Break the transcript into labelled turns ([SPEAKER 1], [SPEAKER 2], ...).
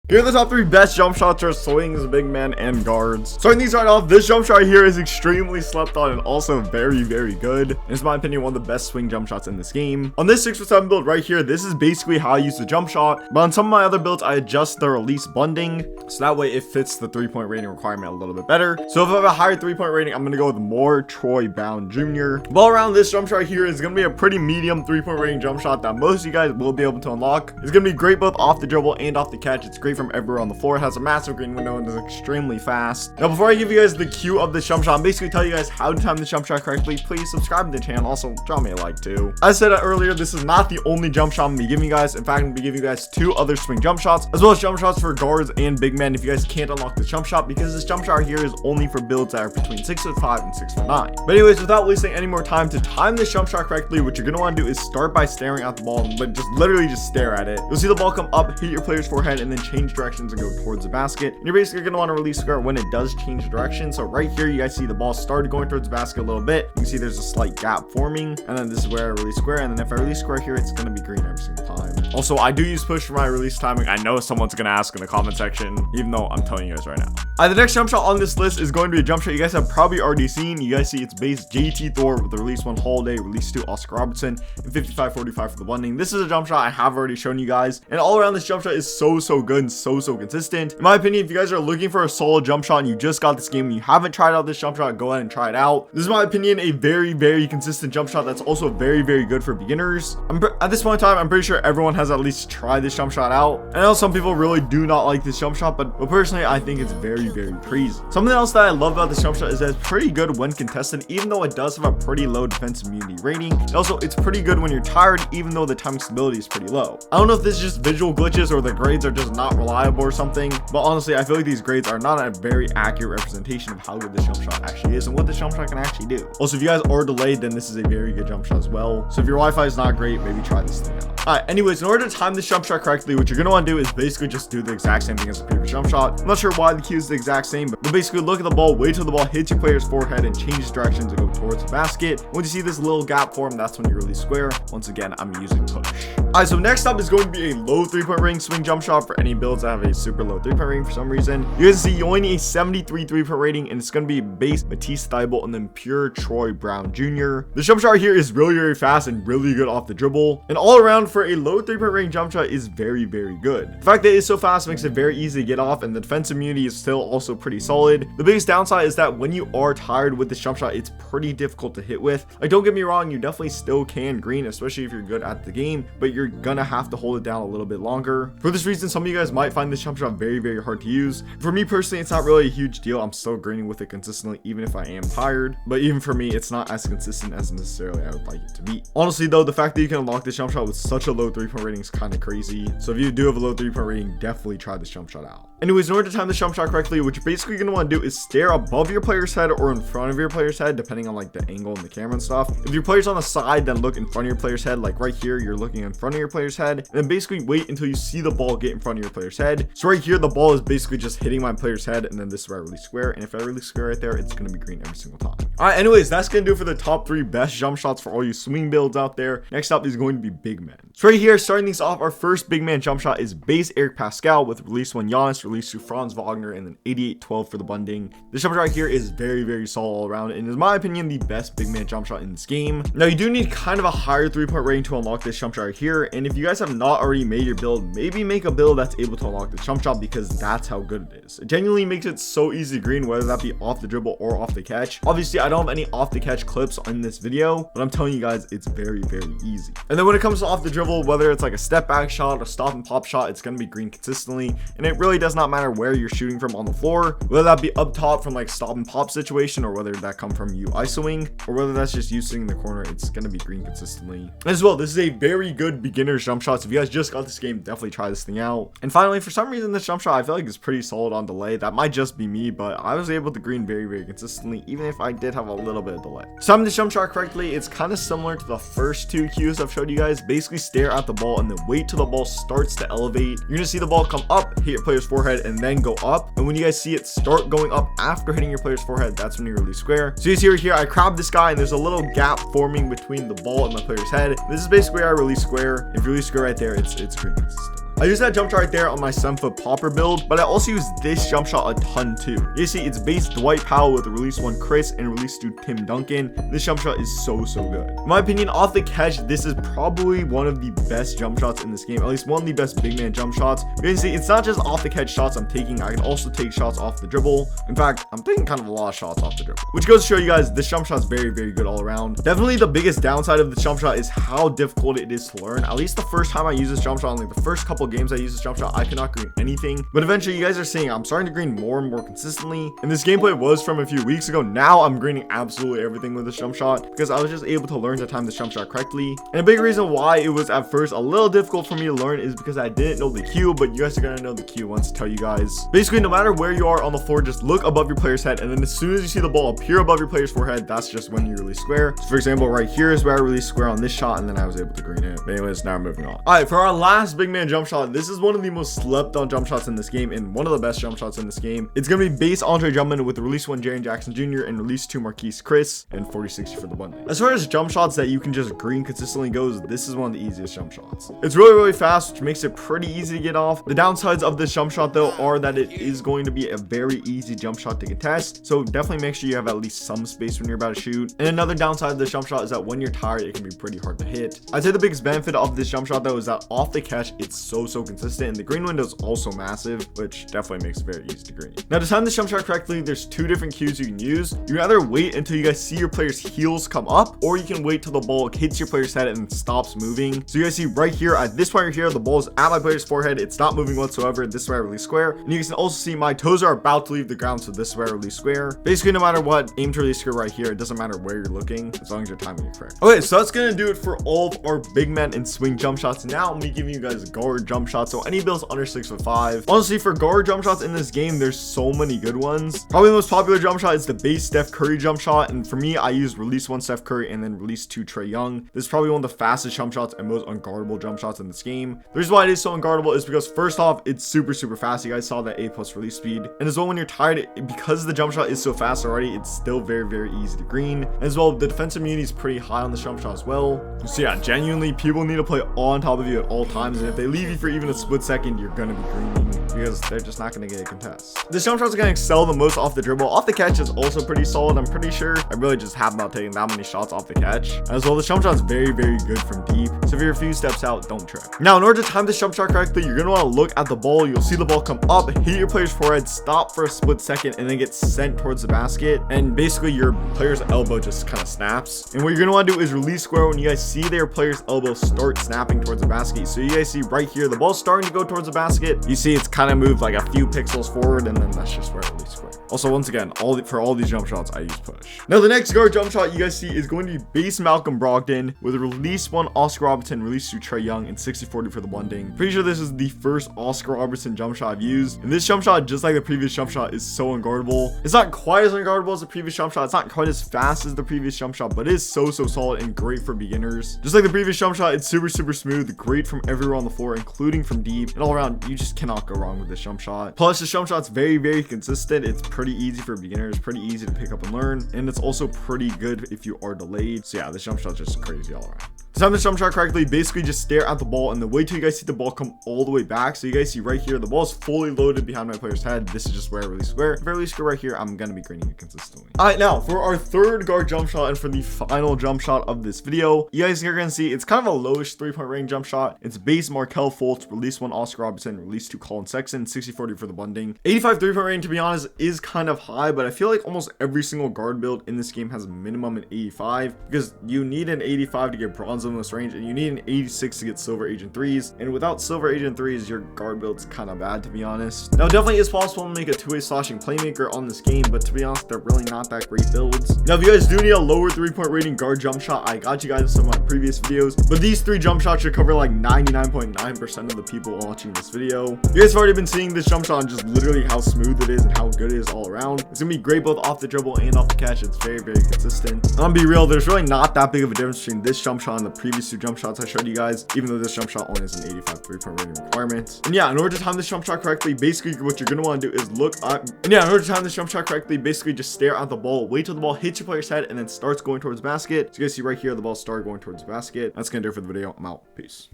[SPEAKER 1] Here are the top 3 best jump shots for swings, big men, and guards. Starting these right off, this jump shot here is extremely slept on and also very, very good. And it's, in my opinion, one of the best swing jump shots in this game. On this 6x7 build right here, this is basically how I use the jump shot. But on some of my other builds, I adjust the release bunding, so that way it fits the 3-point rating requirement a little bit better. So if I have a higher 3-point rating, I'm going to go with more Troy Brown Jr. But all around, this jump shot here is going to be a pretty medium 3-point rating jump shot that most of you guys will be able to unlock. It's going to be great both off the dribble and off the catch. It's great from everywhere on the floor. It has a massive green window and is extremely fast. Now, before I give you guys the cue of the jump shot, I'm basically tell you guys how to time the jump shot correctly. Please subscribe to the channel. Also, drop me a like too. As I said earlier, this is not the only jump shot I'm going to be giving you guys. In fact, I'm going to be giving you guys 2 other swing jump shots, as well as jump shots for guards and big men if you guys can't unlock this jump shot, because this jump shot here is only for builds that are between 6'5" and 6'9". But anyways, without wasting any more time, to time this jump shot correctly, what you're going to want to do is start by staring at the ball and just literally stare at it. You'll see the ball come up, hit your player's forehead, and then change directions and go towards the basket. And you're basically going to want to release square when it does change direction. So right here, you guys see the ball started going towards the basket a little bit. You can see there's a slight gap forming, and then this is where I release square. And then if I release square here, it's going to be green every single time. Also, I do use push for my release timing. I know someone's going to ask in the comment section, even though I'm telling you guys right now. The next jump shot on this list is going to be a jump shot you guys have probably already seen. You guys see it's base JT Thor with the release 1 Holiday, release 2 Oscar Robertson, and 55-45 for the bunding. This is a jump shot I have already shown you guys, and all around this jump shot is so good and so consistent. In my opinion, if you guys are looking for a solid jump shot and you just got this game and you haven't tried out this jump shot, go ahead and try it out. This is, in my opinion, a very consistent jump shot that's also very good for beginners. At this point in time, I'm pretty sure everyone has at least tried this jump shot out. I know some people really do not like this jump shot, but personally, I think it's very crazy. Something else that I love about this jump shot is that it's pretty good when contested, even though it does have a pretty low defensive immunity rating. And also, it's pretty good when you're tired, even though the timing stability is pretty low. I don't know if this is just visual glitches or the grades are just not reliable or something, but honestly, I feel like these grades are not a very accurate representation of how good this jump shot actually is and what this jump shot can actually do. Also, if you guys are delayed, then this is a very good jump shot as well. So if your Wi-Fi is not great, maybe try this thing out. Alright, anyways, in order to time this jump shot correctly, what you're going to want to do is basically just do the exact same thing as the previous jump shot. I'm not sure why the cue is the exact same, but basically look at the ball, wait till the ball hits your player's forehead and changes direction to go towards the basket. Once you see this little gap form, that's when you release square. Once again, I'm using push. Alright, so next up is going to be a low 3-point rating swing jump shot for any builds that have a super low 3-point rating for some reason. You guys see you only need a 73 3-point rating, and it's going to be base Matisse Thybulle and then pure Troy Brown Jr. The jump shot here is really fast and really good off the dribble, and all around for a low 3-point rating jump shot is very good. The fact that it's so fast makes it very easy to get off, and the defensive immunity is still also pretty solid. The biggest downside is that when you are tired with this jump shot, it's pretty difficult to hit with. Like, don't get me wrong, you definitely still can green, especially if you're good at the game, but you're gonna have to hold it down a little bit longer. For this reason, some of you guys might find this jump shot very hard to use. For me personally, it's not really a huge deal. I'm still greening with it consistently even if I am tired, but even for me, it's not as consistent as necessarily I would like it to be. Honestly though, the fact that you can unlock this jump shot with such a low 3-point rating is kind of crazy. So if you do have a low 3-point rating, definitely try this jump shot out. Anyways, in order to time this jump shot correctly, what you're basically going to want to do is stare above your player's head or in front of your player's head, depending on like the angle and the camera and stuff. If your player's on the side, then look in front of your player's head. Like right here, you're looking in front of your player's head, and then basically wait until you see the ball get in front of your player's head. So right here, the ball is basically just hitting my player's head, and then this is where I release square. And if I release square right there, it's going to be green every single time. All right, anyways, that's going to do it for the top 3 best jump shots for all you swing builds out there. Next up is going to be big men. So right here, starting things off, our first big man jump shot is base Eric Pascal with release 1 Giannis, release 2 Franz Wagner, and then 88-12 for the bunding. This jump shot right here is very solid all around, and is, in my opinion, the best big man jump shot in this game. Now, you do need kind of a higher 3-point rating to unlock this jump shot right here, and if you guys have not already made your build, maybe make a build that's able to unlock this jump shot, because that's how good it is. It genuinely makes it so easy to green, whether that be off the dribble or off the catch. Obviously, I don't have any off the catch clips in this video, but I'm telling you guys, it's very easy. And then when it comes to off the dribble, whether it's like a step back shot or stop and pop shot, it's going to be green consistently, and it really does not matter where you're shooting from on the floor, whether that be up top from like stop and pop situation, or whether that come from you isoing, or whether that's just you sitting in the corner, it's going to be green consistently. As well, this is a very good beginner's jump shot, so if you guys just got this game, definitely try this thing out. And finally, for some reason, this jump shot I feel like is pretty solid on delay. That might just be me, but I was able to green very consistently, even if I did have a little bit of delay. So I'm this jump shot correctly, it's kind of similar to the first 2 cues I've showed you guys. Basically stare at the ball and then wait till the ball starts to elevate. You're gonna see the ball come up, hit your player's forehead, and then go up. And when you guys see it start going up after hitting your player's forehead, that's when you release square. So you see right here, I crab this guy, and there's a little gap forming between the ball and my player's head. This is basically where I release square. If you release square right there, it's green consistently. I use that jump shot right there on my 7-foot popper build, but I also use this jump shot a ton too. You see, it's base Dwight Powell with release 1 Chris and release 2 Tim Duncan. This jump shot is so good. In my opinion, off the catch, this is probably one of the best jump shots in this game, at least one of the best big man jump shots. You can see it's not just off the catch shots I'm taking, I can also take shots off the dribble. In fact, I'm taking kind of a lot of shots off the dribble, which goes to show you guys this jump shot is very good all around. Definitely the biggest downside of the jump shot is how difficult it is to learn. At least the first time I use this jump shot, like the first couple games I use this jump shot, I could not green anything, but eventually you guys are seeing I'm starting to green more and more consistently, and this gameplay was from a few weeks ago. Now I'm greening absolutely everything with this jump shot because I was just able to learn to time this jump shot correctly. And a big reason why it was at first a little difficult for me to learn is because I didn't know the cue, but you guys are gonna know the cue once I tell you guys. Basically, no matter where you are on the floor, just look above your player's head, and then as soon as you see the ball appear above your player's forehead, that's just when you release square. So for example, right here is where I released square on this shot, and then I was able to green it. But anyways, now moving on. All right, for our last big man jump shot, this is one of the most slept on jump shots in this game and one of the best jump shots in this game. It's gonna be base Andre Drummond with release 1 Jaren Jackson Jr. and release 2 Marquise Chris and 40-60 for the bundle. As far as jump shots that you can just green consistently goes, this is one of the easiest jump shots. It's really fast, which makes it pretty easy to get off. The downsides of this jump shot though are that it is going to be a very easy jump shot to contest, so definitely make sure you have at least some space when you're about to shoot. And another downside of this jump shot is that when you're tired, it can be pretty hard to hit. I'd say the biggest benefit of this jump shot though is that off the catch, it's so consistent, and the green window is also massive, which definitely makes it very easy to green. Now to time this jump shot correctly, there's 2 different cues you can use. You can either wait until you guys see your player's heels come up, or you can wait till the ball hits your player's head and stops moving. So you guys see right here, at this point right here, the ball is at my player's forehead, it's not moving whatsoever. This is where I release square, and you can also see my toes are about to leave the ground, so this is where I release square. Basically, no matter what, aim to release square right here. It doesn't matter where you're looking, as long as you're timing it correct. Okay, so that's gonna do it for all of our big man and swing jump shots. Now I'm gonna give you guys guard jump shots, so any builds under 6'5". Honestly, for guard jump shots in this game, there's so many good ones. Probably the most popular jump shot is the base Steph Curry jump shot, and for me, I use release 1 Steph Curry and then release 2 Trae Young. This is probably one of the fastest jump shots and most unguardable jump shots in this game. The reason why it is so unguardable is because first off, it's super fast. You guys saw that A+ release speed, and as well, when you're tired, because the jump shot is so fast already, it's still very easy to green. As well, the defensive immunity is pretty high on this jump shot as well. So yeah, genuinely, people need to play on top of you at all times, and if they leave you for even a split second, you're gonna be greening because they're just not gonna get a contest. This jump shot is gonna excel the most off the dribble. Off the catch is also pretty solid, I'm pretty sure. I really just have not taken that many shots off the catch. As well, the jump shot is very good from deep, so if you're a few steps out, don't trip. Now, in order to time this jump shot correctly, you're gonna want to look at the ball. You'll see the ball come up, hit your player's forehead, stop for a split second, and then get sent towards the basket, and basically your player's elbow just kind of snaps. And what you're gonna want to do is release square when you guys see their player's elbow start snapping towards the basket. So you guys see right here, the ball's starting to go towards the basket. You see it's kind of moved like a few pixels forward, and then that's just where I release square. Also, once again, for all these jump shots, I use push. Now, the next guard jump shot you guys see is going to be base Malcolm Brogdon with a release 1 Oscar Robertson, release 2 Trae Young, and 60-40 for the blending. Pretty sure this is the first Oscar Robertson jump shot I've used, and this jump shot, just like the previous jump shot, is so unguardable. It's not quite as unguardable as the previous jump shot. It's not quite as fast as the previous jump shot, but it is so solid and great for beginners. Just like the previous jump shot, it's super smooth, great from everywhere on the floor, including from deep, and all around, you just cannot go wrong with this jump shot. Plus, this jump shot's very consistent. It's pretty easy for beginners, pretty easy to pick up and learn, and it's also pretty good if you are delayed. So yeah, this jump shot's just crazy all around. To time this jump shot correctly, basically just stare at the ball and then wait till you guys see the ball come all the way back. So you guys see right here, the ball is fully loaded behind my player's head. This is just where I release square. If I release square right here, I'm gonna be greening it consistently. All right, now for our third guard jump shot and for the final jump shot of this video, you guys are gonna see it's kind of a lowish 3-point range jump shot. It's base Markelle Fultz, release 1 Oscar Robertson, release 2 Colin Sexton, 60-40 for the blending. 85 3-point range, to be honest, is kind of high, but I feel like almost every single guard build in this game has a minimum an 85 because you need an 85 to get bronze in this range, and you need an 86 to get silver agent 3s, and without silver agent 3s, your guard build's kind of bad, to be honest. Now, it definitely is possible to make a 2-way slashing playmaker on this game, but to be honest, they're really not that great builds. Now, if you guys do need a lower 3-point rating guard jump shot, I got you guys in some of my previous videos, but these 3 jump shots should cover like 99.9% of the people watching this video. You guys have already been seeing this jump shot and just literally how smooth it is and how good it is all around. It's gonna be great both off the dribble and off the catch. It's very consistent. I'm gonna be real, there's really not that big of a difference between this jump shot and the previous 2 jump shots I showed you guys, even though this jump shot only has an 85 3-point rating requirement. And yeah, in order to time this jump shot correctly, basically what you're gonna want to do is look up, and yeah, in order to time this jump shot correctly, basically just stare at the ball, wait till the ball hits your player's head and then starts going towards the basket. So you guys see right here, the ball started going towards the basket. That's gonna do it for the video. I'm out. Peace.